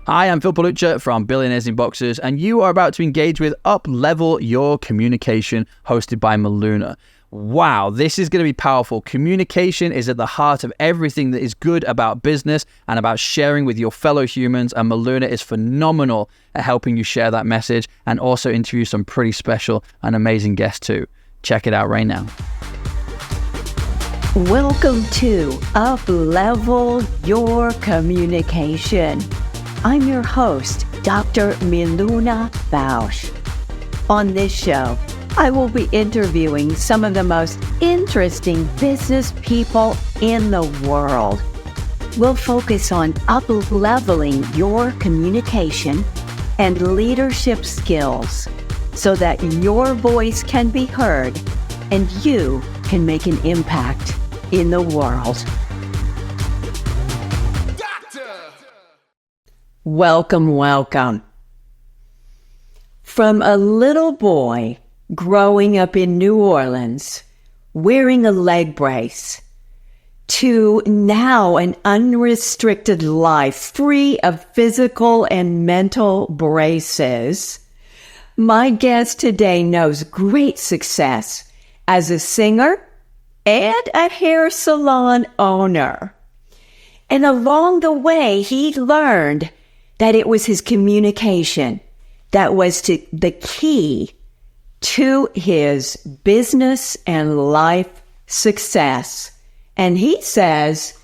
Hi, I'm Phil Palucha from Billionaires in Boxers, and you are about to engage with Up Level Your Communication, hosted by Miluna. Wow, this is going to be powerful. Communication is at the heart of everything that is good about business and about sharing with your fellow humans, and Miluna is phenomenal at helping you share that message and also interview some pretty special and amazing guests too. Check it out right now. Welcome to Up Level Your Communication. I'm your host, Dr. Miluna Fausch. On this show, I will be interviewing some of the most interesting business people in the world. We'll focus on up-leveling your communication and leadership skills so that your voice can be heard and you can make an impact in the world. Welcome. From a little boy growing up in New Orleans, wearing a leg brace, to now an unrestricted life free of physical and mental braces, my guest today knows great success as a singer and a hair salon owner. And along the way, he learned that it was his communication that was the key to his business and life success. And he says,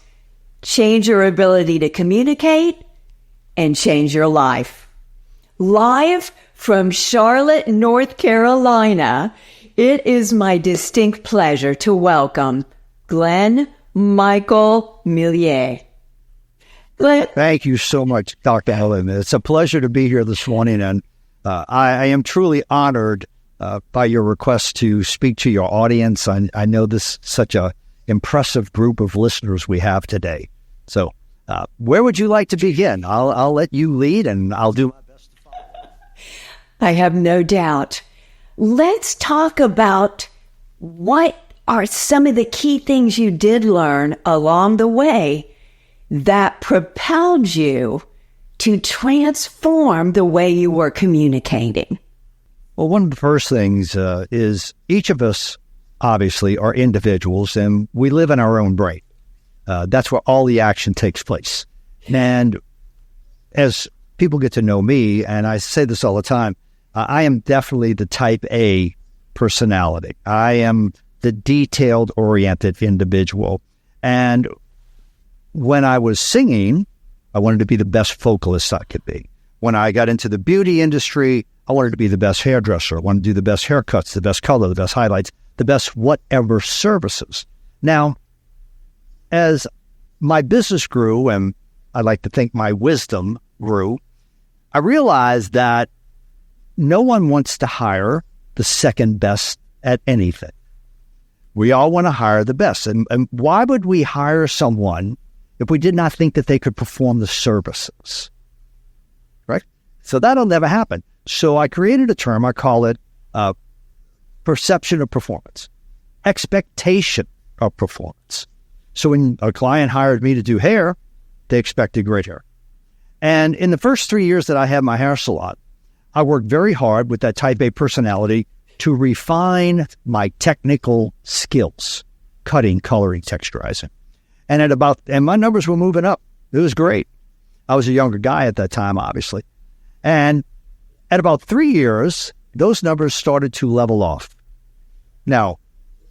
change your ability to communicate and change your life. Live from Charlotte, North Carolina, it is my distinct pleasure to welcome Glenn Michael Milliet. Thank you so much, Dr. Helen. It's a pleasure to be here this morning, and I am truly honored by your request to speak to your audience. I know this is such an impressive group of listeners we have today. So where would you like to begin? I'll let you lead, and I'll do my best to follow. I have no doubt. Let's talk about what are some of the key things you did learn along the way that propelled you to transform the way you were communicating. Well, one of the first things is each of us, obviously, are individuals, and we live in our own brain. That's where all the action takes place. And as people get to know me, and I say this all the time, I am definitely the type A personality. I am the detailed-oriented individual. And when I was singing, I wanted to be the best vocalist I could be. When I got into the beauty industry, I wanted to be the best hairdresser. I wanted to do the best haircuts, the best color, the best highlights, the best whatever services. Now, as my business grew, and I like to think my wisdom grew, I realized that no one wants to hire the second best at anything. We all want to hire the best. And why would we hire someone if we did not think that they could perform the services, right? So that'll never happen. So I created a term, I call it perception of performance, expectation of performance. So when a client hired me to do hair, they expected great hair. And in the first 3 years that I had my hair salon, I worked very hard with that type A personality to refine my technical skills, cutting, coloring, texturizing. And my numbers were moving up. It was great. I was a younger guy at that time, obviously. And at about 3 years, those numbers started to level off. Now,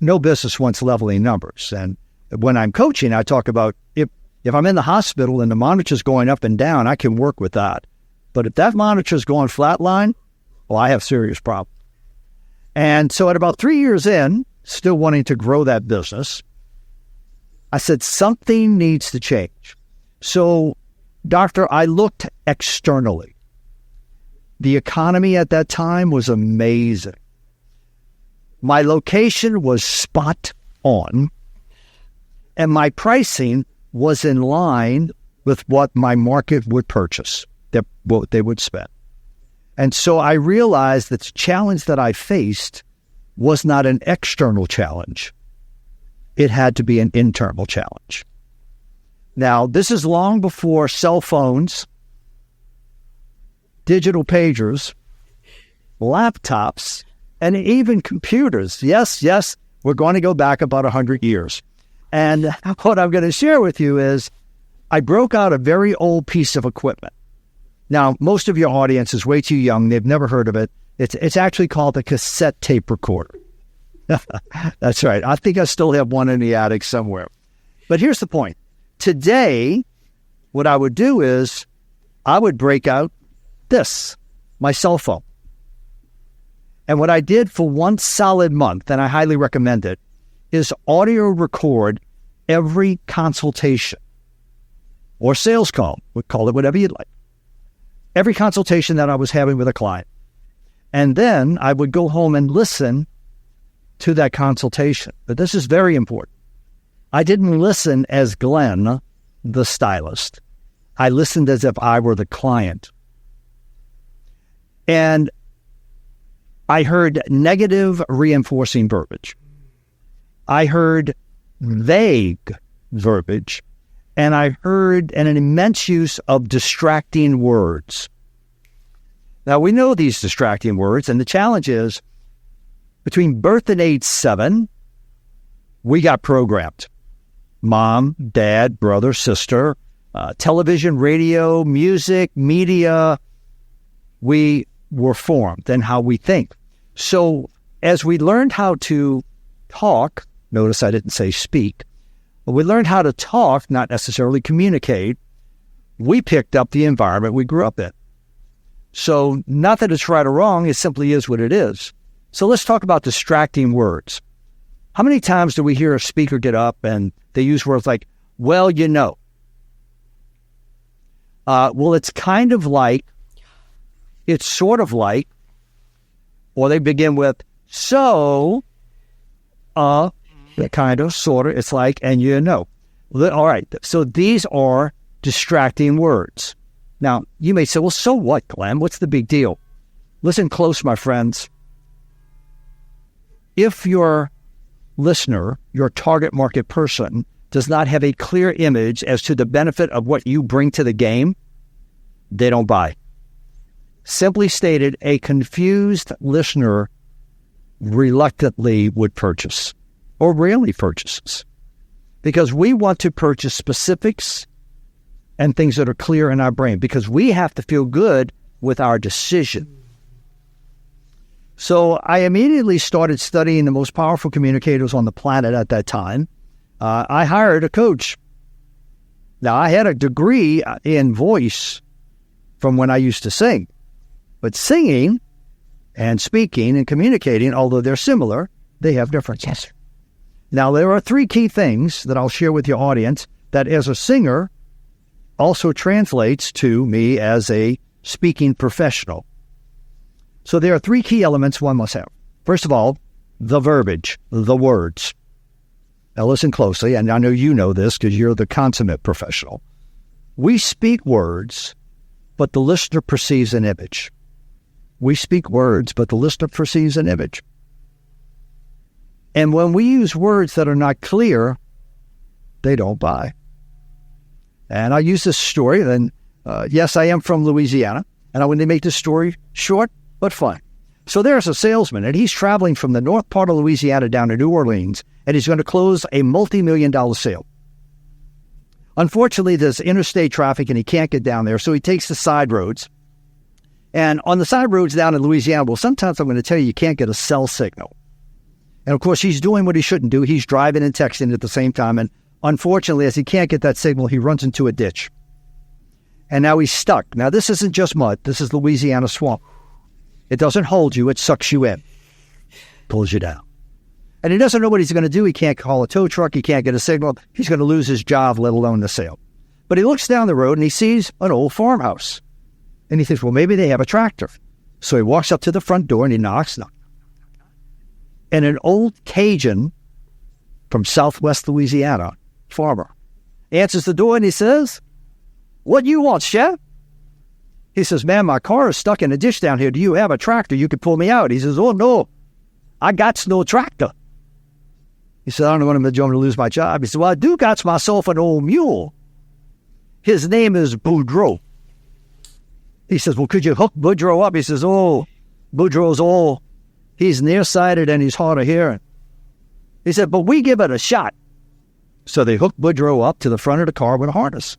no business wants leveling numbers. And when I'm coaching, I talk about if I'm in the hospital and the monitor's going up and down, I can work with that. But if that monitor's going flatline, well, I have serious problems. And so at about 3 years in, still wanting to grow that business, I said, something needs to change. So, doctor, I looked externally. The economy at that time was amazing. My location was spot on, and my pricing was in line with what my market would purchase, what they would spend. And so I realized that the challenge that I faced was not an external challenge. It had to be an internal challenge. Now, this is long before cell phones digital pagers, laptops, and even computers. Yes, we're going to go back about 100 years. And what I'm going to share with you is I broke out a very old piece of equipment. Now, most of your audience is way too young. They've never heard of it. It's actually called a cassette tape recorder. That's right. I think I still have one in the attic somewhere. But here's the point. Today, what I would do is I would break out this, my cell phone. And what I did for one solid month, and I highly recommend it, is audio record every consultation or sales call. We'll call it whatever you'd like. Every consultation that I was having with a client. And then I would go home and listen to that consultation. But this is very important. I didn't listen as Glenn, the stylist. I listened as if I were the client. And I heard negative reinforcing verbiage. I heard vague verbiage. And I heard an immense use of distracting words. Now, we know these distracting words, and the challenge is, between birth and age 7, we got programmed. Mom, dad, brother, sister, television, radio, music, media, we were formed in how we think. So as we learned how to talk, notice I didn't say speak, but we learned how to talk, not necessarily communicate, we picked up the environment we grew up in. So not that it's right or wrong, it simply is what it is. So let's talk about distracting words. How many times do we hear a speaker get up and they use words like, well, you know? Well, it's kind of like, it's sort of like, or they begin with, so, kind of, sort of, it's like, and you know. All right, so these are distracting words. Now, you may say, well, so what, Glenn? What's the big deal? Listen close, my friends. If your listener, your target market person, does not have a clear image as to the benefit of what you bring to the game, they don't buy. Simply stated, a confused listener reluctantly would purchase or rarely purchases because we want to purchase specifics and things that are clear in our brain because we have to feel good with our decision. So I immediately started studying the most powerful communicators on the planet at that time. I hired a coach. Now, I had a degree in voice from when I used to sing. But singing and speaking and communicating, although they're similar, they have differences. Now, there are 3 key things that I'll share with your audience that as a singer also translates to me as a speaking professional. So there are 3 key elements one must have. First of all, the verbiage, the words. Now listen closely, and I know you know this because you're the consummate professional. We speak words, but the listener perceives an image. We speak words, but the listener perceives an image. And when we use words that are not clear, they don't buy. And I use this story, and yes, I am from Louisiana, and I want to make this story short, but fun. So there's a salesman, and he's traveling from the north part of Louisiana down to New Orleans, and he's going to close a multi-million-dollar sale. Unfortunately, there's interstate traffic, and he can't get down there, so he takes the side roads. And on the side roads down in Louisiana, well, sometimes I'm going to tell you can't get a cell signal. And, of course, he's doing what he shouldn't do. He's driving and texting at the same time, and unfortunately, as he can't get that signal, he runs into a ditch. And now he's stuck. Now, this isn't just mud. This is Louisiana swamp. It doesn't hold you. It sucks you in. Pulls you down. And he doesn't know what he's going to do. He can't call a tow truck. He can't get a signal. He's going to lose his job, let alone the sale. But he looks down the road and he sees an old farmhouse. And he thinks, well, maybe they have a tractor. So he walks up to the front door and he knocks. And an old Cajun from southwest Louisiana, farmer, answers the door and he says, "What do you want, chef?" He says, "Man, my car is stuck in a ditch down here. Do you have a tractor? You could pull me out." He says, "Oh, no, I got no tractor." He said, "I don't want him to lose my job." He said, "Well, I do got myself an old mule. His name is Boudreaux." He says, well, could you hook Boudreaux up? He says, oh, Boudreaux's old. He's nearsighted and he's hard of hearing. He said, but we give it a shot. So they hooked Boudreaux up to the front of the car with a harness.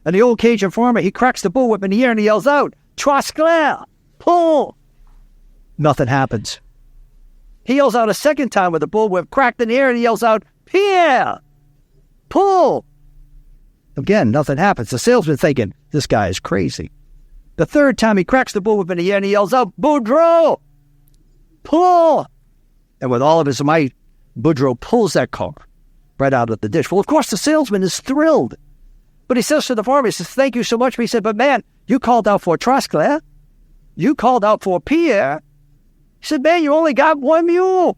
And the old Cajun farmer, he cracks the bullwhip in the air and he yells out, Trosclair, pull. Nothing happens. He yells out a second time with the bullwhip cracked in the air and he yells out, Pierre, pull. Again, nothing happens. The salesman thinking, this guy is crazy. The third time he cracks the bullwhip in the air and he yells out, Boudreaux, pull. And with all of his might, Boudreaux pulls that car right out of the ditch. Well, of course, the salesman is thrilled. But he says to the farmer, he says, thank you so much. But he said, but man, you called out for Trosclair. You called out for Pierre. He said, man, you only got one mule.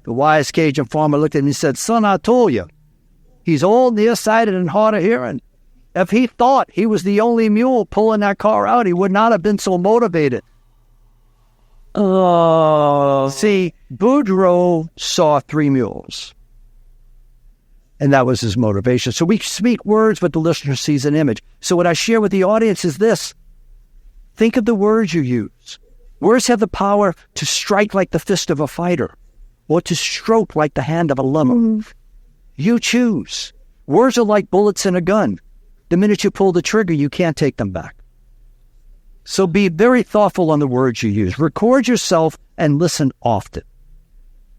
The wise Cajun farmer looked at him and said, son, I told you, he's old, nearsighted, and hard of hearing. If he thought he was the only mule pulling that car out, he would not have been so motivated. Oh. See, Boudreaux saw 3 mules. And that was his motivation. So we speak words, but the listener sees an image. So what I share with the audience is this. Think of the words you use. Words have the power to strike like the fist of a fighter or to stroke like the hand of a lover. You choose. Words are like bullets in a gun. The minute you pull the trigger, you can't take them back. So be very thoughtful on the words you use. Record yourself and listen often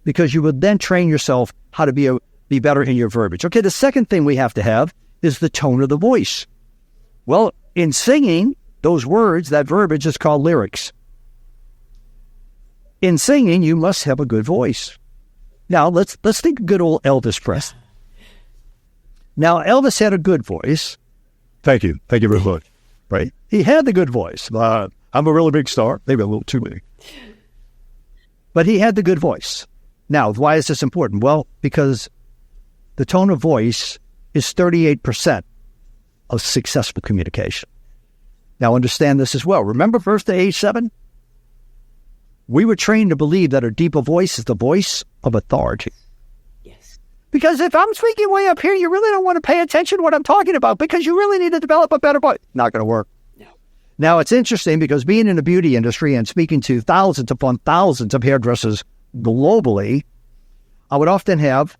because you would then train yourself how to be better in your verbiage. Okay, the second thing we have to have is the tone of the voice. Well, in singing, those words, that verbiage is called lyrics. In singing, you must have a good voice. Now, let's think of good old Elvis Presley. Now, Elvis had a good voice. Thank you very much. Right? He had the good voice. I'm a really big star. Maybe a little too big. But he had the good voice. Now, why is this important? Well, because the tone of voice is 38% of successful communication. Now, understand this as well. Remember birth to age 7? We were trained to believe that a deeper voice is the voice of authority. Yes. Because if I'm speaking way up here, you really don't want to pay attention to what I'm talking about because you really need to develop a better voice. Not going to work. No. Now, it's interesting because being in the beauty industry and speaking to thousands upon thousands of hairdressers globally, I would often have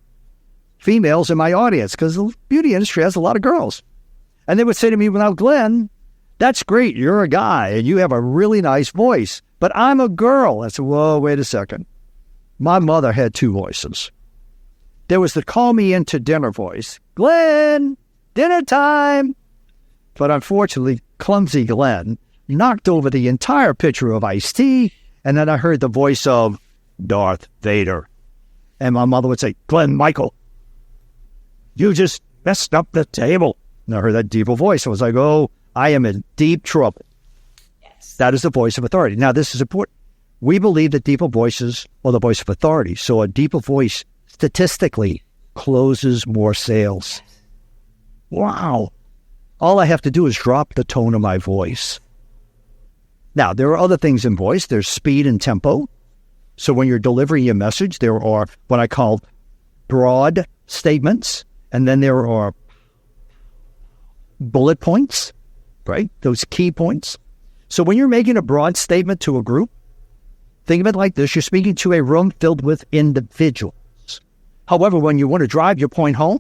females in my audience because the beauty industry has a lot of girls. And they would say to me, well, Glenn, that's great. You're a guy and you have a really nice voice, but I'm a girl. I said, whoa, wait a second. My mother had 2 voices. There was the call me into dinner voice. Glenn, dinner time. But unfortunately, clumsy Glenn knocked over the entire pitcher of iced tea. And then I heard the voice of Darth Vader. And my mother would say, Glenn Michael, you just messed up the table. And I heard that deeper voice. I was like, oh, I am in deep trouble. Yes. That is the voice of authority. Now, this is important. We believe that deeper voices are the voice of authority. So a deeper voice statistically closes more sales. Wow. All I have to do is drop the tone of my voice. Now, there are other things in voice. There's speed and tempo. So when you're delivering your message, there are what I call broad statements. And then there are bullet points, right? Those key points. So when you're making a broad statement to a group, think of it like this. You're speaking to a room filled with individuals. However, when you want to drive your point home,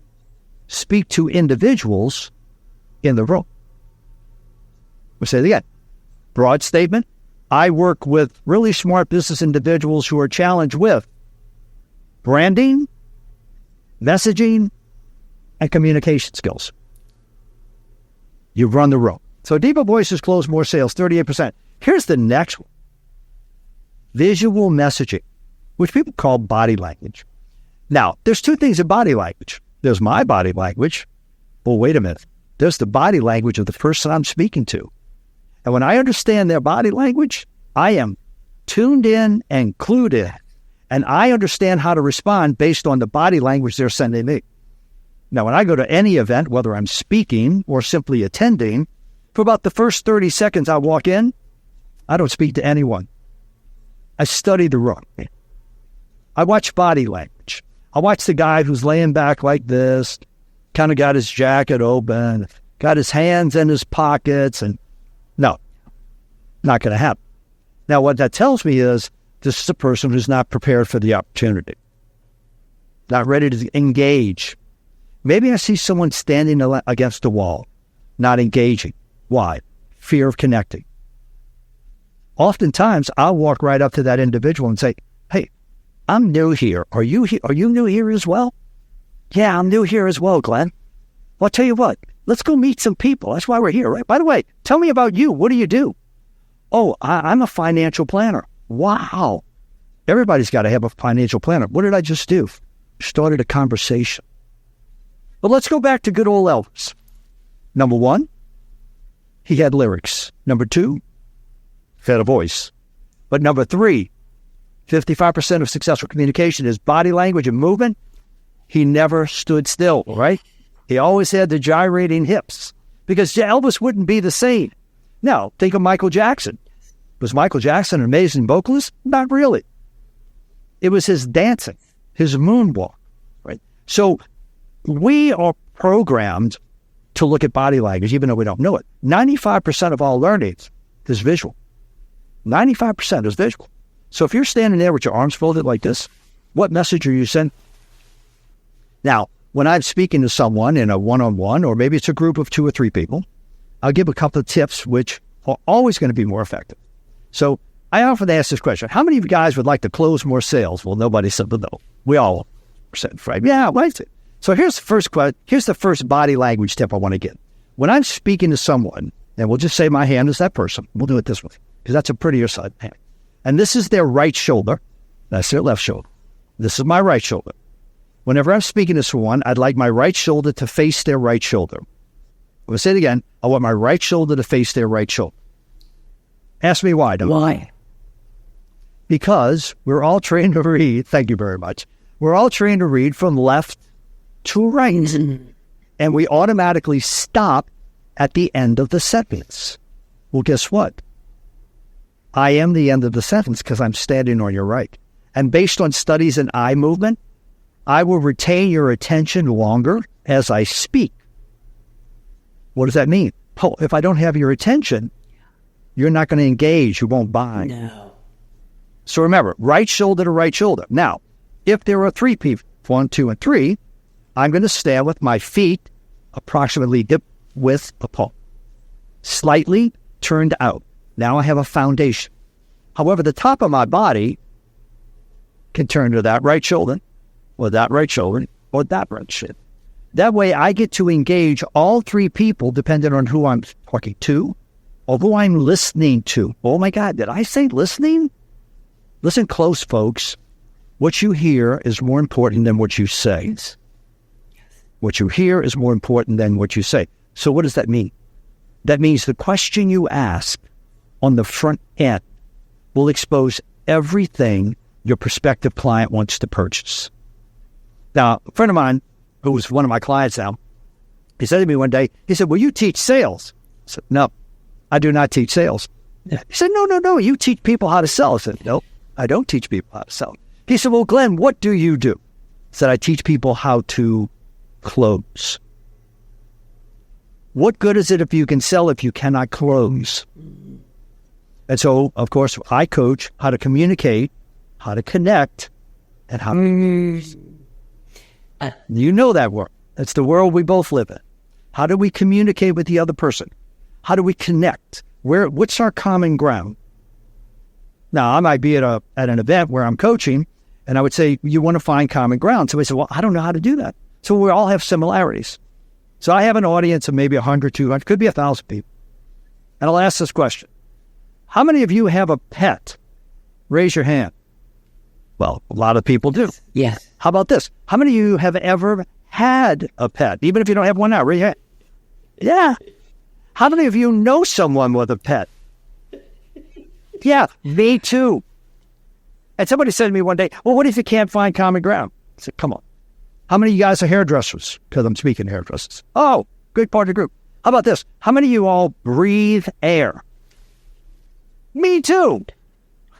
speak to individuals in the room. We'll say it again. Broad statement. I work with really smart business individuals who are challenged with branding, messaging, and communication skills. You run the room. So deeper voices close more sales, 38%. Here's the next one. Visual messaging, which people call body language. Now, there's 2 things in body language. There's my body language. Well, wait a minute. There's the body language of the person I'm speaking to. And when I understand their body language, I am tuned in and clued in. And I understand how to respond based on the body language they're sending me. Now, when I go to any event, whether I'm speaking or simply attending, for about the first 30 seconds I walk in, I don't speak to anyone. I study the room. I watch body language. I watch the guy who's laying back like this, kind of got his jacket open, got his hands in his pockets, and no, Not going to happen. Now, what that tells me is this is a person who's not prepared for the opportunity, not ready to engage. Maybe I see someone standing against a wall, not engaging. Why? Fear of connecting. Oftentimes, I'll walk right up to that individual and say, hey, I'm new here. Are you new here as well? Yeah, I'm new here as well, Glenn. Well, I'll tell you what, let's go meet some people. That's why we're here, right? By the way, tell me about you. What do you do? Oh, I'm a financial planner. Wow. Everybody's got to have a financial planner. What did I just do? Started a conversation. But let's go back to good old Elvis. Number one, he had lyrics. Number two, he had a voice. But number three, 55% of successful communication is body language and movement. He never stood still, right? He always had the gyrating hips because Elvis wouldn't be the same. Now, think of Michael Jackson. Was Michael Jackson an amazing vocalist? Not really. It was his dancing, his moonwalk, right? So we are programmed to look at body language, even though we don't know it. 95% of all learning is visual. 95% is visual. So if you're standing there with your arms folded like this, what message are you sending? Now, when I'm speaking to someone in a one-on-one, or maybe it's a group of 2 or 3 people, I'll give a couple of tips which are always going to be more effective. So I often ask this question, how many of you guys would like to close more sales? Well, nobody said no. We all said, right? Yeah, why is it? So here's the first question. Here's the first body language tip I want to give. When I'm speaking to someone, and we'll just say my hand is that person. We'll do it this way, because that's a prettier side hand. And this is their right shoulder. That's their left shoulder. This is my right shoulder. Whenever I'm speaking to someone, I'd like my right shoulder to face their right shoulder. We'll say it again. I want my right shoulder to face their right shoulder. Ask me why. Why? Because we're all trained to read. Thank you very much. We're all trained to read from left to right. And we automatically stop at the end of the sentence. Well, guess what? I am the end of the sentence because I'm standing on your right. And based on studies in eye movement, I will retain your attention longer as I speak. What does that mean? Oh, if I don't have your attention, you're not going to engage. You won't buy. No. So remember, right shoulder to right shoulder. Now, if there are 3 people, 1, 2, and 3, I'm going to stand with my feet approximately hip width apart, slightly turned out. Now I have a foundation. However, the top of my body can turn to that right shoulder, or that right shoulder, or that right shoulder. That way I get to engage all 3 people depending on who I'm talking to or who I'm listening to. Oh my God, did I say listening? Listen close, folks. What you hear is more important than what you say. What you hear is more important than what you say. So what does that mean? That means the question you ask on the front end will expose everything your prospective client wants to purchase. Now, a friend of mine, who was one of my clients now, he said to me one day, he said, "Well, you teach sales." I said, "No, I do not teach sales." He said, No, you teach people how to sell." I said, "No, I don't teach people how to sell." He said, "Well, Glenn, what do you do?" I said, "I teach people how to close." What good is it if you can sell if you cannot close? And so, of course, I coach how to communicate, how to connect, and how to close. You know that world. That's the world we both live in. How do we communicate with the other person? How do we connect? What's our common ground? Now, I might be at an event where I'm coaching, and I would say, you want to find common ground. So I said, well, I don't know how to do that. So we all have similarities. So I have an audience of maybe 100, 200, could be 1,000 people. And I'll ask this question. How many of you have a pet? Raise your hand. Well, a lot of people do. Yes. How about this? How many of you have ever had a pet? Even if you don't have one now, raise your hand. Yeah. How many of you know someone with a pet? Yeah, me too. And somebody said to me one day, well, what if you can't find common ground? I said, come on. How many of you guys are hairdressers? Because I'm speaking to hairdressers. Oh, good part of the group. How about this? How many of you all breathe air? Me too.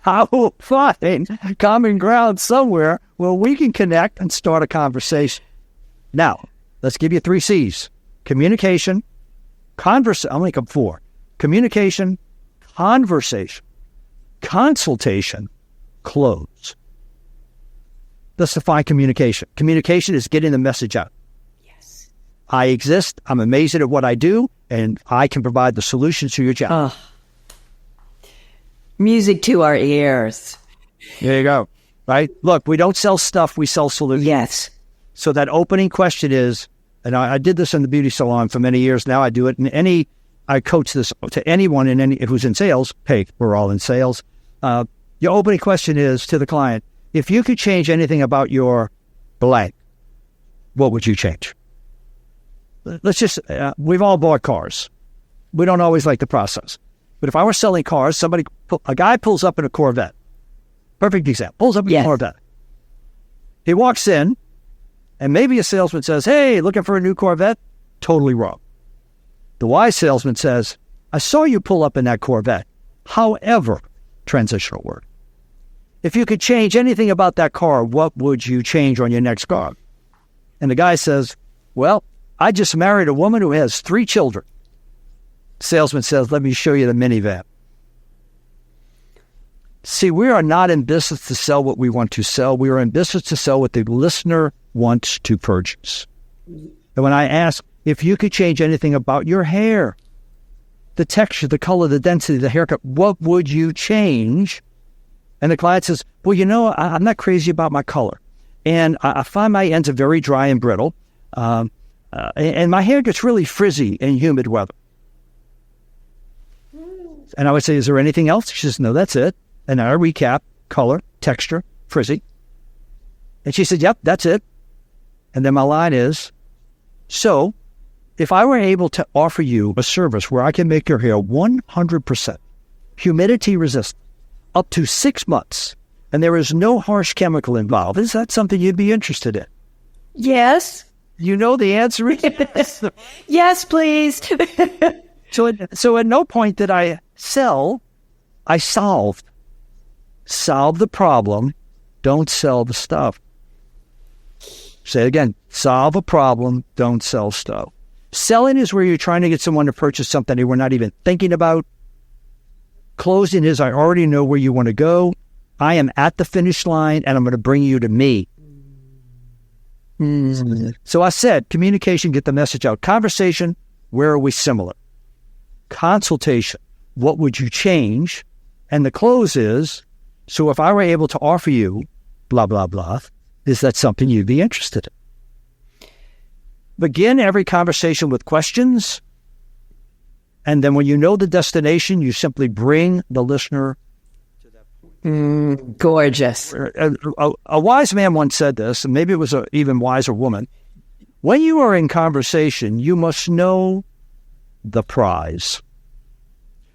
I will find common ground somewhere where we can connect and start a conversation. Now, let's give you 3 C's. Communication, I'll make them 4. Communication, conversation, consultation, close. Let's define communication. Communication is getting the message out. Yes. I exist, I'm amazing at what I do, and I can provide the solutions to your job. Music to our ears. There you go. Right? Look, we don't sell stuff, we sell solutions. Yes. So that opening question is, and I did this in the beauty salon for many years now, I do it in I coach this to anyone who's in sales. Hey, we're all in sales. Your opening question is to the client, if you could change anything about your blank, what would you change? Let's just, we've all bought cars. We don't always like the process. But if I were selling cars, a guy pulls up in a Corvette. Perfect example. Pulls up in a Corvette. He walks in, and maybe a salesman says, hey, looking for a new Corvette? Totally wrong. The wise salesman says, I saw you pull up in that Corvette. However, transitional word. If you could change anything about that car, what would you change on your next car? And the guy says, well, I just married a woman who has 3 children. Salesman says, let me show you the minivan. See, we are not in business to sell what we want to sell. We are in business to sell what the listener wants to purchase. And when I ask, if you could change anything about your hair, the texture, the color, the density, the haircut, what would you change? And the client says, well, I'm not crazy about my color. And I find my ends are very dry and brittle. And my hair gets really frizzy in humid weather. And I would say, is there anything else? She says, no, that's it. And I recap, color, texture, frizzy. And she said, yep, that's it. And then my line is, so if I were able to offer you a service where I can make your hair 100% humidity resistant up to 6 months, and there is no harsh chemical involved, is that something you'd be interested in? Yes. You know the answer is yes. Yes, please. So at no point did I sell, I solved. Solve the problem, don't sell the stuff. Say it again, solve a problem, don't sell stuff. Selling is where you're trying to get someone to purchase something they were not even thinking about. Closing is, I already know where you want to go. I am at the finish line, and I'm going to bring you to me. So I said, communication, get the message out. Conversation, where are we similar? Consultation, what would you change? And the close is, so if I were able to offer you blah, blah, blah, is that something you'd be interested in? Begin every conversation with questions. And then when you know the destination, you simply bring the listener to that point. Gorgeous. A wise man once said this, and maybe it was an even wiser woman. When you are in conversation, you must know the prize.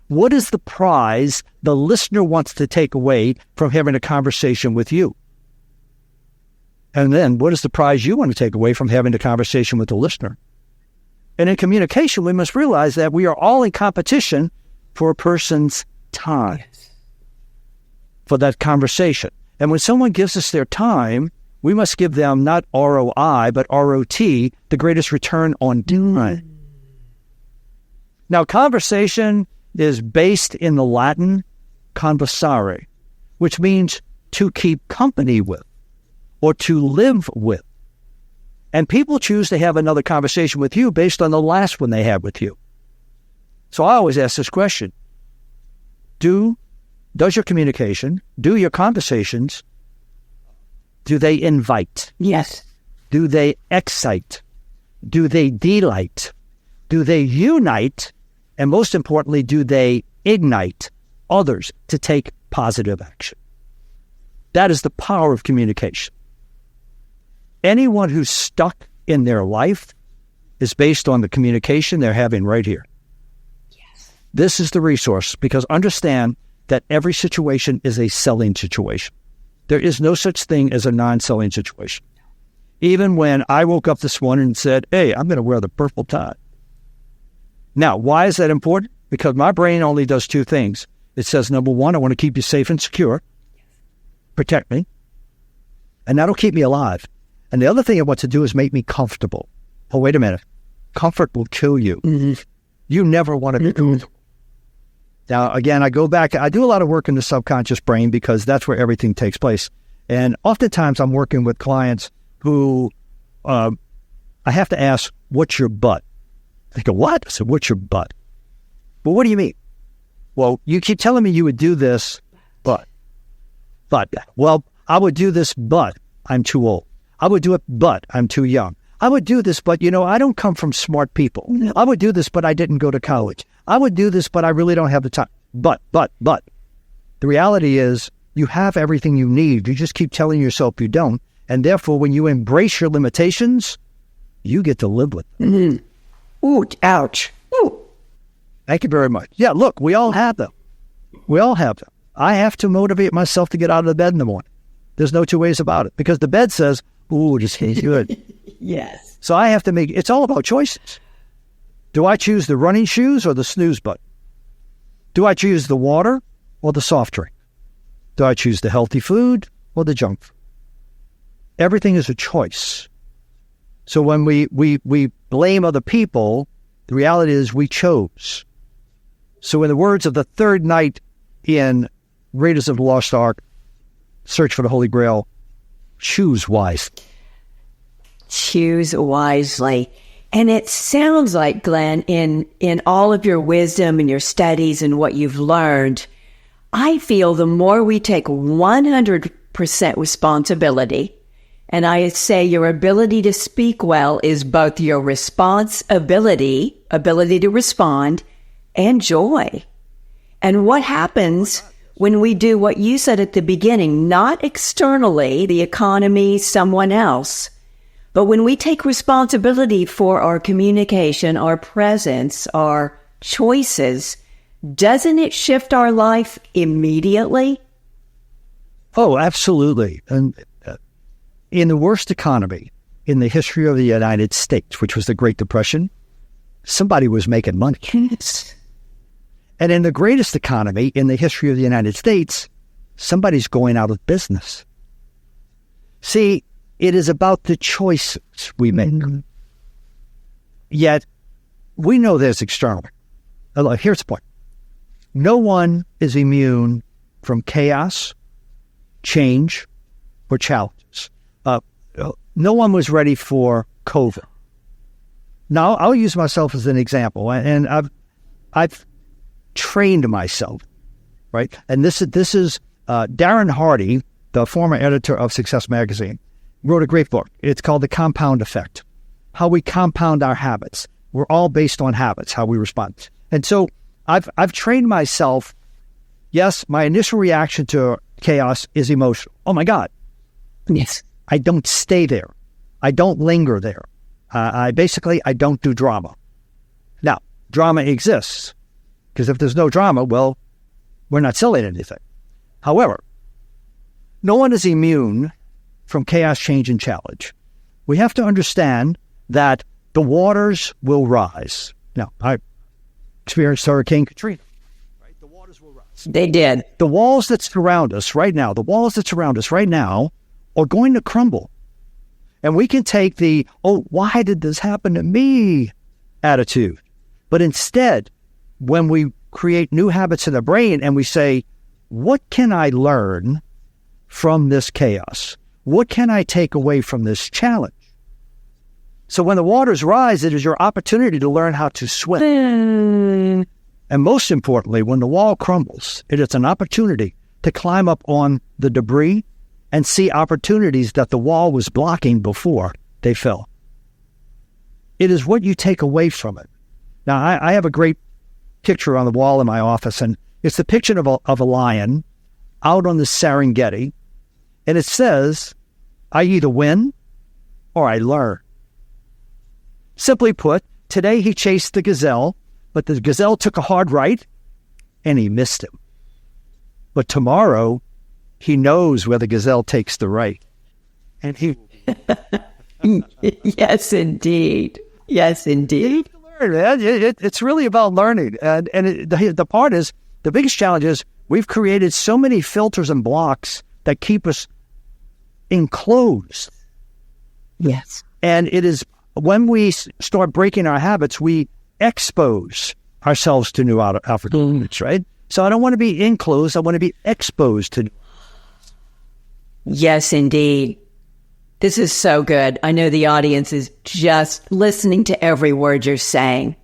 What is the prize the listener wants to take away from having a conversation with you? And then what is the prize you want to take away from having a conversation with the listener? And in communication, we must realize that we are all in competition for a person's time, for that conversation. And when someone gives us their time, we must give them not ROI, but ROT, the greatest return on time. Now, conversation is based in the Latin conversare, which means to keep company with or to live with. And people choose to have another conversation with you based on the last one they had with you. So I always ask this question. Does your communication, do your conversations, do they invite? Yes. Do they excite? Do they delight? Do they unite? And most importantly, do they ignite others to take positive action? That is the power of communication. Anyone who's stuck in their life is based on the communication they're having right here. Yes. This is the resource, because understand that every situation is a selling situation. There is no such thing as a non-selling situation. Even when I woke up this morning and said, hey, I'm going to wear the purple tie. Now, why is that important? Because my brain only does 2 things. It says, number 1, I want to keep you safe and secure. Protect me. And that'll keep me alive. And the other thing I want to do is make me comfortable. Oh, wait a minute. Comfort will kill you. You never want to be comfortable. Now, again, I go back, I do a lot of work in the subconscious brain because that's where everything takes place. And oftentimes I'm working with clients who I have to ask, what's your butt? They go, what? I said, what's your butt? Well, what do you mean? Well, you keep telling me you would do this, but, well, I would do this, but I'm too old. I would do it, but I'm too young. I would do this, but, I don't come from smart people. I would do this, but I didn't go to college. I would do this, but I really don't have the time. But. The reality is you have everything you need. You just keep telling yourself you don't. And therefore, when you embrace your limitations, you get to live with them. Mm-hmm. Ooh, ouch. Ooh. Thank you very much. Yeah, look, we all have them. We all have them. I have to motivate myself to get out of the bed in the morning. There's no two ways about it. Because the bed says, ooh, this is good. Yes. So I have to it's all about choices. Do I choose the running shoes or the snooze button? Do I choose the water or the soft drink? Do I choose the healthy food or the junk food? Everything is a choice. So when we blame other people, the reality is we chose. So in the words of the third knight in Raiders of the Lost Ark, Search for the Holy Grail, choose wisely. Choose wisely. And it sounds like, Glenn, in all of your wisdom and your studies and what you've learned, I feel the more we take 100% responsibility, and I say your ability to speak well is both your responsibility, ability to respond, and joy. And what happens when we do what you said at the beginning, not externally, the economy, someone else, but when we take responsibility for our communication, our presence, our choices, doesn't it shift our life immediately? Oh, absolutely. And in the worst economy in the history of the United States, which was the Great Depression, somebody was making money. Yes. And in the greatest economy in the history of the United States, somebody's going out of business. See, it is about the choices we make. Mm-hmm. Yet, we know there's external. Here's the point. No one is immune from chaos, change, or challenges. No one was ready for COVID. Now, I'll use myself as an example, and I've trained myself, right? And this is Darren Hardy, the former editor of Success Magazine, wrote a great book. It's called The Compound Effect, how we compound our habits. We're all based on habits, how we respond. And so I've trained myself. Yes, my initial reaction to chaos is emotional. Oh my God. Yes. I don't stay there. I don't linger there. I don't do drama. Now, drama exists because if there's no drama, well, we're not selling anything. However, no one is immune from chaos, change, and challenge. We have to understand that the waters will rise. Now, I experienced Hurricane Katrina. Right? The waters will rise. They did. The walls that surround us right now, are going to crumble. And we can take the, oh, why did this happen to me attitude. But instead, when we create new habits in the brain and we say, what can I learn from this chaos? What can I take away from this challenge? So when the waters rise, it is your opportunity to learn how to swim. And most importantly, when the wall crumbles, it is an opportunity to climb up on the debris and see opportunities that the wall was blocking before they fell. It is what you take away from it. Now, I have a great picture on the wall in my office, and it's the picture of a lion out on the Serengeti, and it says, I either win or I learn. Simply put, today he chased the gazelle, but the gazelle took a hard right, and he missed him. But tomorrow, he knows where the gazelle takes the right, and he Yes, indeed. Yes, indeed. It's really about learning. The part is, the biggest challenge is we've created so many filters and blocks that keep us enclosed. Yes. And it is when we start breaking our habits, we expose ourselves to new opportunities, right? So I don't want to be enclosed. I want to be exposed to. Yes, indeed. This is so good. I know the audience is just listening to every word you're saying.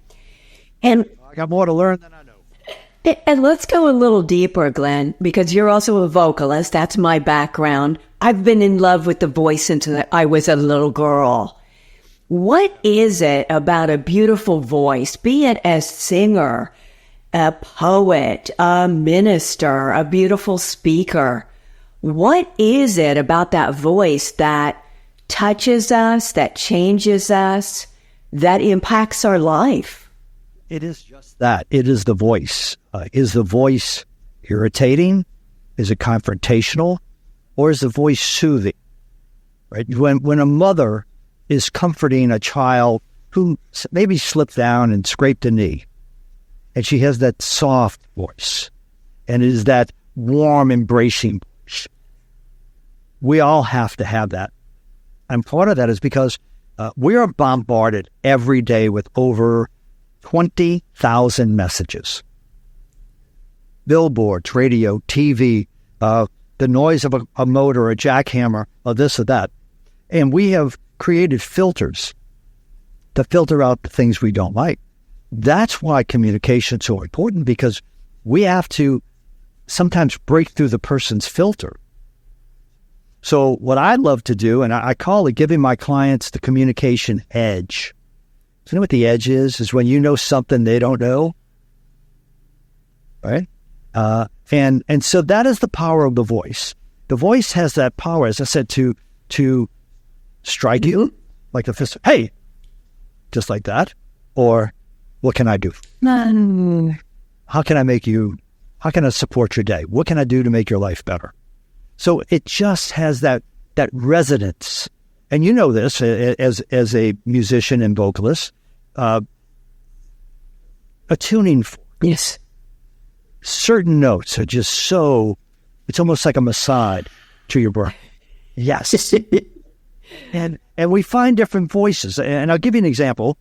And I got more to learn than I know. And let's go a little deeper, Glenn, because you're also a vocalist. That's my background. I've been in love with the voice since I was a little girl. What is it about a beautiful voice, be it a singer, a poet, a minister, a beautiful speaker? What is it about that voice that touches us, that changes us, that impacts our life? It is just that. It is the voice. Is the voice irritating? Is it confrontational? Or is the voice soothing? Right? When a mother is comforting a child who maybe slipped down and scraped a knee, and she has that soft voice, and it is that warm, embracing voice. We all have to have that. And part of that is because we are bombarded every day with over 20,000 messages. Billboards, radio, TV, the noise of a motor, a jackhammer, or this or that. And we have created filters to filter out the things we don't like. That's why communication is so important, because we have to sometimes break through the person's filter. So what I love to do, and I call it giving my clients the communication edge. So you know what the edge is? Is when you know something they don't know, right? And so that is the power of the voice. The voice has that power, as I said, to strike you like a fist. Hey, just like that. Or what can I do? How can I support your day? What can I do to make your life better? So it just has that resonance. And you know this as a musician and vocalist, a tuning fork. Yes. Certain notes are just so, it's almost like a massage to your brain. Yes. and we find different voices. And I'll give you an example.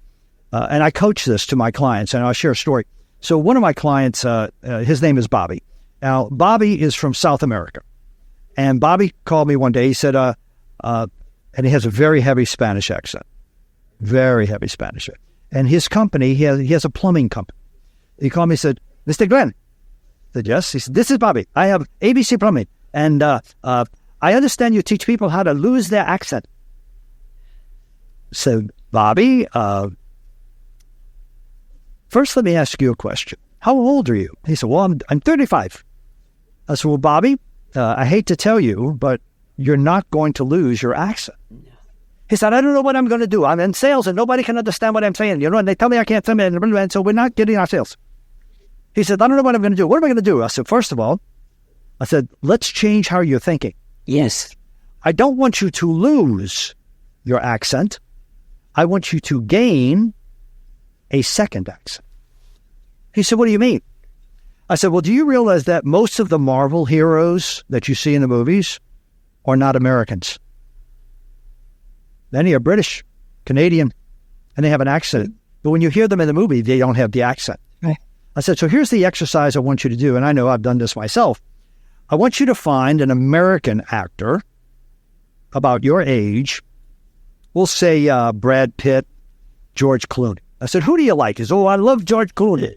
And I coach this to my clients, and I'll share a story. So one of my clients, his name is Bobby. Now, Bobby is from South America. And Bobby called me one day. He said, and he has a very heavy Spanish accent. Very heavy Spanish accent. And his company, he has a plumbing company. He called me and said, Mr. Glenn. I said, yes. He said, this is Bobby. I have ABC Plumbing. And I understand you teach people how to lose their accent. So, Bobby, first let me ask you a question. How old are you? He said, well, I'm 35. I said, well, Bobby, I hate to tell you, but you're not going to lose your accent. He said, I don't know what I'm going to do. I'm in sales and nobody can understand what I'm saying. You know, and they tell me I can't tell me, and so we're not getting our sales. He said, I don't know what I'm going to do. What am I going to do? I said, first of all, let's change how you're thinking. Yes. I don't want you to lose your accent. I want you to gain a second accent. He said, what do you mean? I said, well, do you realize that most of the Marvel heroes that you see in the movies are not Americans? Many are British, Canadian, and they have an accent. But when you hear them in the movie, they don't have the accent. Right. I said, so here's the exercise I want you to do, and I know I've done this myself. I want you to find an American actor about your age. We'll say Brad Pitt, George Clooney. I said, who do you like? He said, oh, I love George Clooney.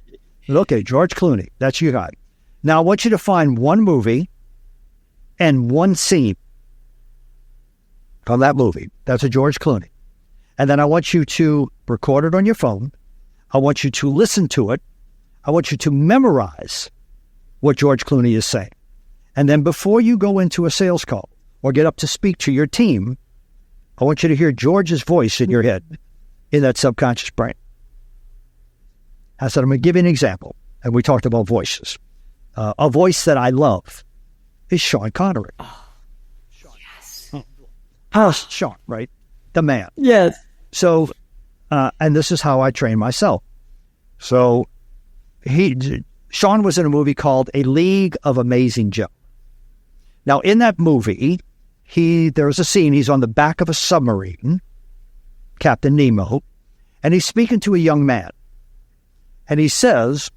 Okay, George Clooney, that's your guy. Now I want you to find one movie and one scene from that movie. That's a George Clooney. And then I want you to record it on your phone. I want you to listen to it. I want you to memorize what George Clooney is saying. And then before you go into a sales call or get up to speak to your team, I want you to hear George's voice in your head, in that subconscious brain. I said, I'm going to give you an example. And we talked about voices. A voice that I love is Sean Connery. Oh, yes. Sean, right? The man. Yes. So, and this is how I train myself. So, Sean was in a movie called A League of Amazing Gentlemen. Now, in that movie, there's a scene, he's on the back of a submarine, Captain Nemo, and he's speaking to a young man. And he says,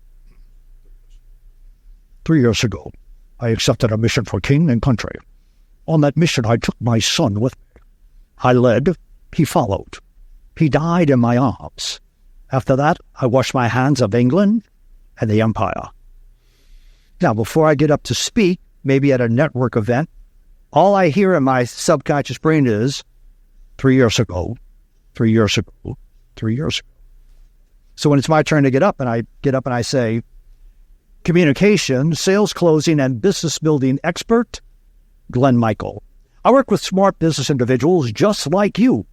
3 years ago, I accepted a mission for king and country. On that mission, I took my son with me. I led, he followed. He died in my arms. After that, I washed my hands of England and the empire. Now, before I get up to speak, maybe at a network event, all I hear in my subconscious brain is 3 years ago, 3 years ago, 3 years ago. So when it's my turn to get up and I say, communication, sales closing, and business building expert, Glenn Michael. I work with smart business individuals just like you.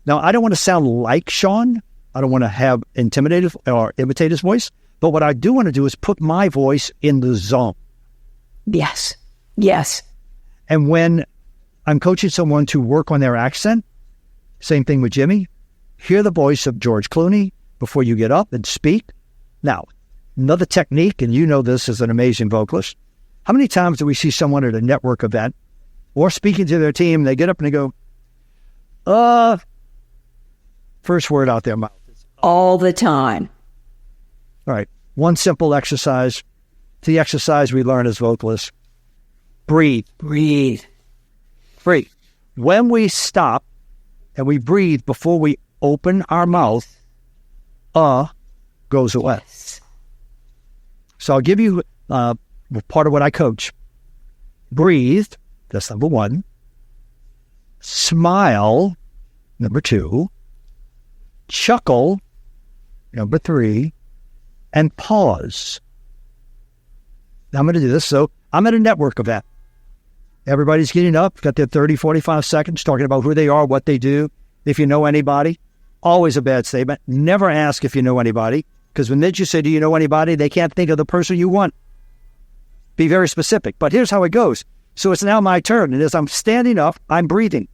Now, I don't want to sound like Sean. I don't want to have intimidated or imitate his voice. But what I do want to do is put my voice in the zone. Yes. Yes. And when I'm coaching someone to work on their accent, same thing with Jimmy, hear the voice of George Clooney before you get up and speak. Now, another technique, and you know this as an amazing vocalist, how many times do we see someone at a network event or speaking to their team, they get up and they go, first word out their mouth. All the time. All right. One simple exercise. The exercise we learn as vocalists. Breathe. Breathe. Breathe. When we stop and we breathe before we open our mouth, goes away. Yes. So I'll give you part of what I coach. Breathe. That's number one. Smile. Number two. Chuckle. Number three. And pause. Now I'm going to do this. So I'm at a network event. Everybody's getting up, got their 30, 45 seconds, talking about who they are, what they do, if you know anybody. Always a bad statement. Never ask if you know anybody, because when you say, do you know anybody, they can't think of the person you want. Be very specific. But here's how it goes. So it's now my turn. And as I'm standing up, I'm breathing.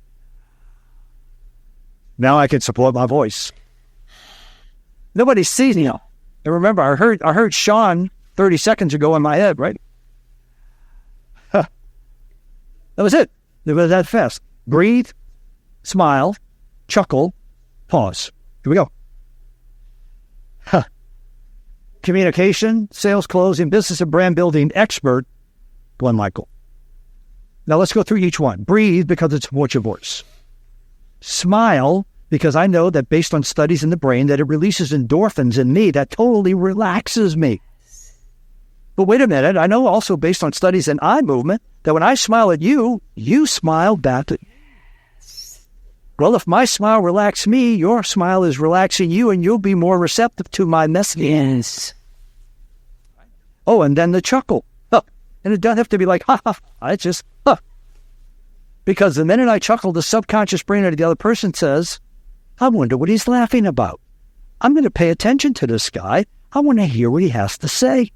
Now I can support my voice. Nobody sees me. And remember, I heard Sean 30 seconds ago in my head, right? That was it. It was that fast. Breathe, smile, chuckle, pause. Here we go. Communication, sales closing, business and brand building expert, Glenn Michael. Now let's go through each one. Breathe, because it supports your voice. Smile, because I know that based on studies in the brain that it releases endorphins in me that totally relaxes me. But wait a minute, I know also based on studies in eye movement that when I smile at you, you smile back at me. Well, if my smile relaxes me, your smile is relaxing you, and you'll be more receptive to my message. Yes. Oh, and then the chuckle. Huh. And it doesn't have to be like, ha, ha, ha. It's just, huh. Because the minute I chuckle, the subconscious brain of the other person says, I wonder what he's laughing about. I'm going to pay attention to this guy. I want to hear what he has to say.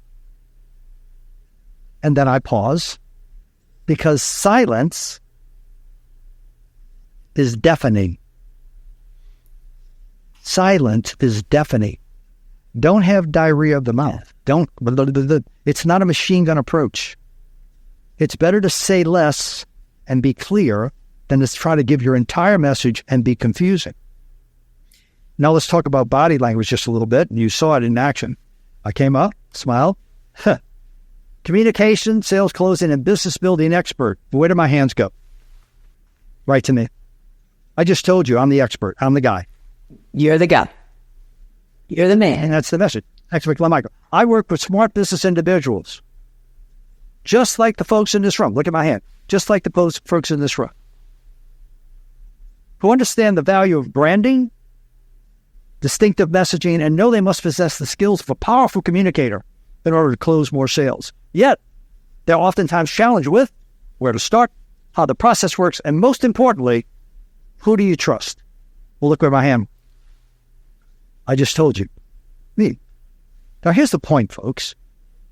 And then I pause, because silence is deafening. Silence is deafening. Don't have diarrhea of the mouth. It's not a machine gun approach. It's better to say less and be clear than to try to give your entire message and be confusing. Now let's talk about body language just a little bit. And you saw it in action. I came up, smiled. Communication, sales closing, and business building expert. Where do my hands go? Right to me. I just told you I'm the expert. I'm the guy. You're the guy. You're the man. And that's the message. Expert Glenn Michael. I work with smart business individuals. Just like the folks in this room. Look at my hand. Just like the folks in this room. Who understand the value of branding, distinctive messaging, and know they must possess the skills of a powerful communicator in order to close more sales. Yet, they're oftentimes challenged with where to start, how the process works, and most importantly, who do you trust? Well, look where my hand. I just told you. Me. Now, here's the point, folks.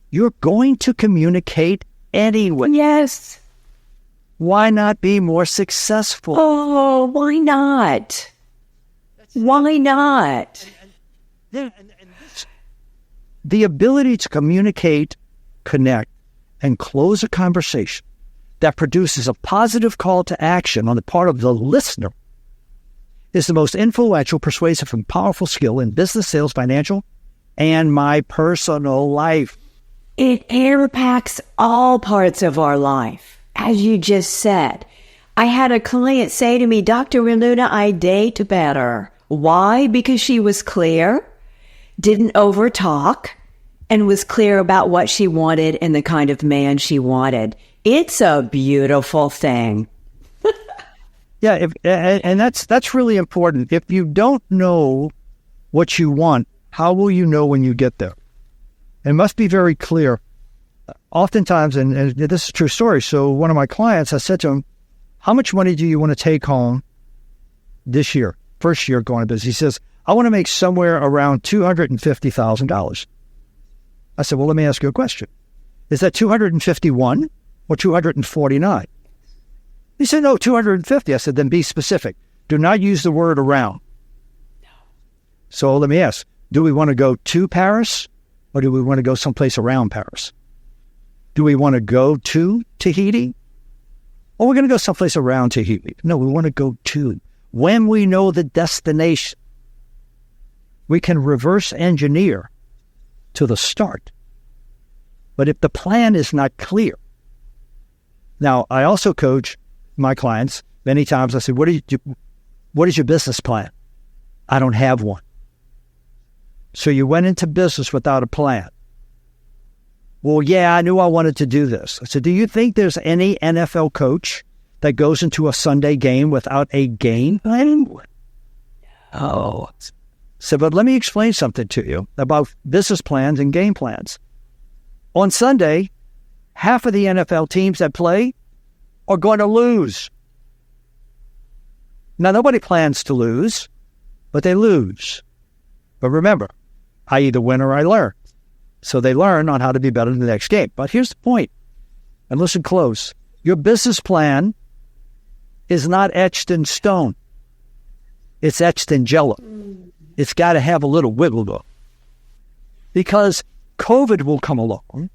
You're going to communicate anyway. Yes. Why not be more successful? Oh, why not? Why not? The ability to communicate, connect, and close a conversation that produces a positive call to action on the part of the listener is the most influential, persuasive, and powerful skill in business, sales, financial, and my personal life. It impacts all parts of our life, as you just said. I had a client say to me, Dr. Miluna, I date better. Why? Because she was clear, didn't overtalk, and was clear about what she wanted and the kind of man she wanted. It's a beautiful thing. Yeah, and that's really important. If you don't know what you want, how will you know when you get there? It must be very clear. Oftentimes, and this is a true story, so one of my clients, I said to him, how much money do you want to take home this year, first year going to business? He says, I want to make somewhere around $250,000. I said, well, let me ask you a question. Is that 251 or 249? He said, no, 250. I said, then be specific. Do not use the word around. No. So let me ask, do we want to go to Paris or do we want to go someplace around Paris? Do we want to go to Tahiti? Or we're going to go someplace around Tahiti? No, we want to go to. When we know the destination, we can reverse engineer to the start. But if the plan is not clear, now I also coach my clients many times. I say, what is your business plan? I don't have one. So you went into business without a plan. Well, yeah, I knew I wanted to do this. I said, do you think there's any NFL coach that goes into a Sunday game without a game plan? Oh. So, but let me explain something to you about business plans and game plans. On Sunday, half of the NFL teams that play are going to lose. Now, nobody plans to lose, but they lose. But remember, I either win or I learn. So they learn on how to be better in the next game. But here's the point, and listen close. Your business plan is not etched in stone. It's etched in jello. It's got to have a little wiggle though. Because COVID will come along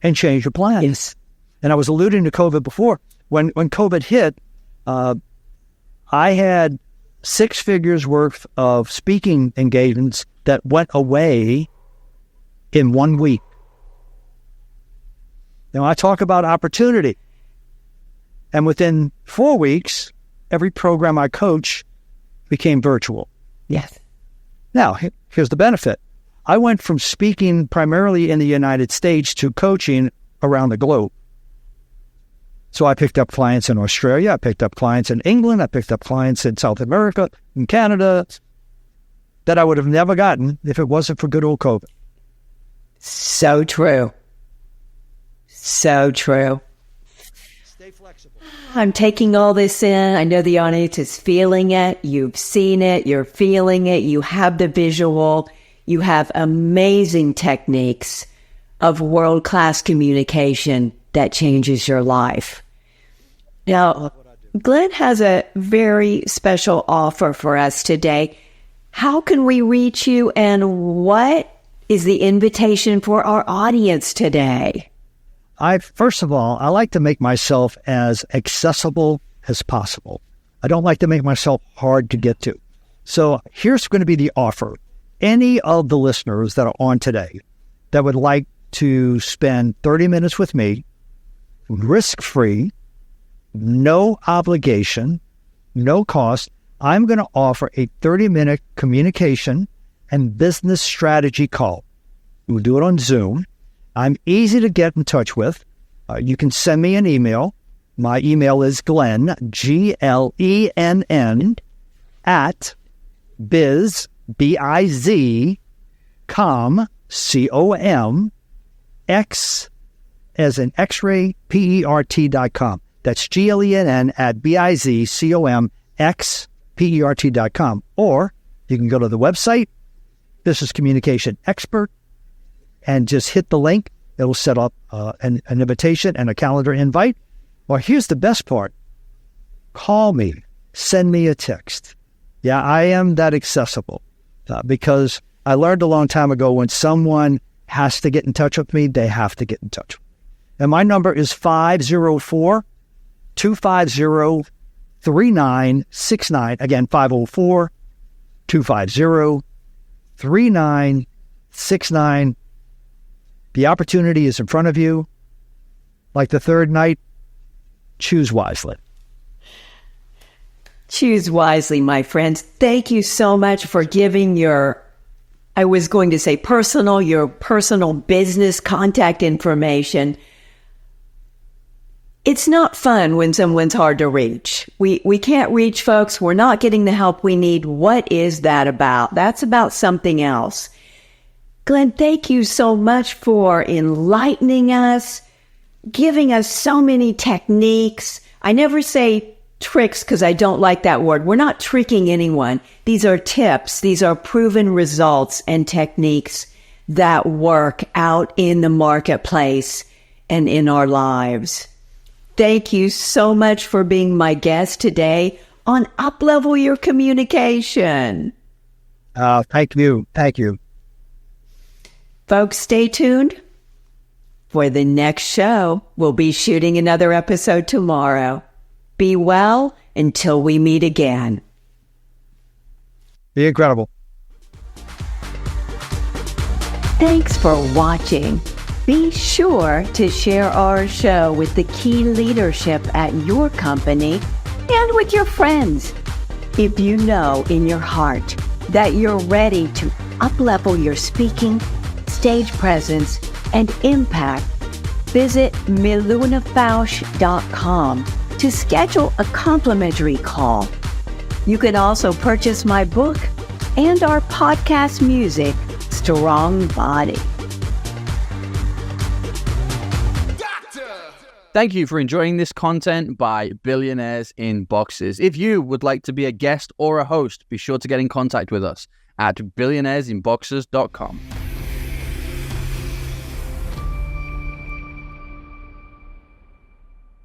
and change your plans. Yes. And I was alluding to COVID before. When COVID hit, I had 6 figures worth of speaking engagements that went away in 1 week. Now, I talk about opportunity. And within 4 weeks, every program I coach became virtual. Yes. Now, here's the benefit. I went from speaking primarily in the United States to coaching around the globe. So I picked up clients in Australia. I picked up clients in England. I picked up clients in South America, in Canada, that I would have never gotten if it wasn't for good old COVID. So true. So true. Stay flexible. I'm taking all this in. I know the audience is feeling it. You've seen it. You're feeling it. You have the visual. You have amazing techniques of world-class communication that changes your life. Now, Glenn has a very special offer for us today. How can we reach you, and what is the invitation for our audience today? First of all, I like to make myself as accessible as possible. I don't like to make myself hard to get to. So here's going to be the offer. Any of the listeners that are on today that would like to spend 30 minutes with me, risk-free, no obligation, no cost, I'm going to offer a 30-minute communication and business strategy call. We'll do it on Zoom. I'm easy to get in touch with. You can send me an email. My email is Glenn, Glenn, at biz, B-I-Z, com, C-O-M, X, as in X-ray, P-E-R-T.com. That's Glenn at B-I-Z-C-O-M, X, P-E-R-T.com. Or you can go to the website, Business Communication Expert, and just hit the link. It'll set up an invitation and a calendar invite. Or here's the best part. Call me. Send me a text. Yeah, I am that accessible because I learned a long time ago when someone has to get in touch with me, they have to get in touch with me. And my number is 504-250-3969. Again, 504-250-3969. The opportunity is in front of you. Like the third night, choose wisely. Choose wisely, my friends. Thank you so much for giving your personal business contact information. It's not fun when someone's hard to reach. We can't reach folks. We're not getting the help we need. What is that about? That's about something else. Glenn, thank you so much for enlightening us, giving us so many techniques. I never say tricks because I don't like that word. We're not tricking anyone. These are tips. These are proven results and techniques that work out in the marketplace and in our lives. Thank you so much for being my guest today on Uplevel Your Communication. Thank you. Thank you. Folks, stay tuned for the next show. We'll be shooting another episode tomorrow. Be well until we meet again. Be incredible. Thanks for watching. Be sure to share our show with the key leadership at your company and with your friends. If you know in your heart that you're ready to uplevel your speaking, stage presence, and impact, visit MilunaFausch.com to schedule a complimentary call. You can also purchase my book and our podcast music, Strong Body. Thank you for enjoying this content by Billionaires in Boxes. If you would like to be a guest or a host, be sure to get in contact with us at billionairesinboxes.com.